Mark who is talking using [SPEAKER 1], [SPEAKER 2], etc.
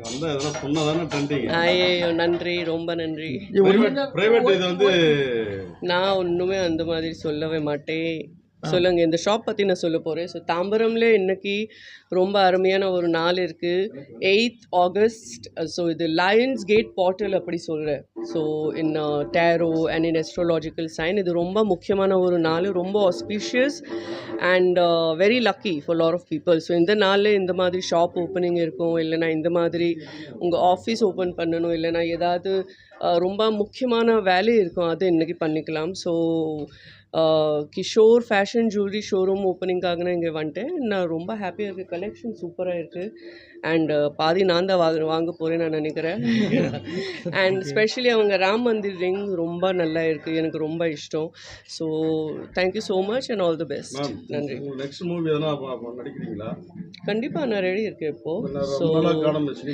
[SPEAKER 1] வந்தா எதனா சொன்னா தானே ட்ரெண்டிங்.
[SPEAKER 2] ஐயோ நன்றி, ரொம்ப நன்றி.
[SPEAKER 1] பிரைவேட் இது வந்து
[SPEAKER 2] நான் ஒன்றுமே அந்த மாதிரி சொல்லவே மாட்டேன். சொல்லுங்க, இந்த ஷாப் பற்றி நான் சொல்ல போகிறேன். ஸோ தாம்பரம்ல இன்னைக்கு ரொம்ப அருமையான ஒரு நாள் இருக்குது, 8th ஆகஸ்ட். ஸோ இது லயன்ஸ் கேட் போர்ட்டல் அப்படி சொல்கிறேன். So in tarot and in astrological sign இது ரொம்ப முக்கியமான ஒரு நாள், ரொம்ப auspicious and very lucky for lot of people. So இந்த நாளில் இந்த மாதிரி ஷாப் ஓப்பனிங் இருக்கும், இல்லைனா இந்த மாதிரி உங்கள் ஆஃபீஸ் ஓப்பன் பண்ணணும், இல்லைனா ஏதாவது ரொம்ப முக்கியமான வேலை இருக்கும், அது இன்றைக்கி பண்ணிக்கலாம். So Kishore fashion jewellery showroom ஓப்பனிங்காக நான் இங்கே வந்துட்டேன். நான் ரொம்ப ஹாப்பியாக இருக்குது, கலெக்ஷன் சூப்பராக இருக்குது. அண்ட் பாதி நான் தான் வாங்க போகிறேன் நான் நினைக்கிறேன். அண்ட் ஸ்பெஷலி அவங்க ராம் மந்திர் ரிங் ரொம்ப நல்லா இருக்குது, எனக்கு ரொம்ப இஷ்டம். So thank you so much and all the best. நன்றி.
[SPEAKER 1] நெக்ஸ்ட் மூவி எதனா நடிக்கிறீங்களா?
[SPEAKER 2] கண்டிப்பாக நான் ரெடி இருக்கேன் இப்போது. ஸோ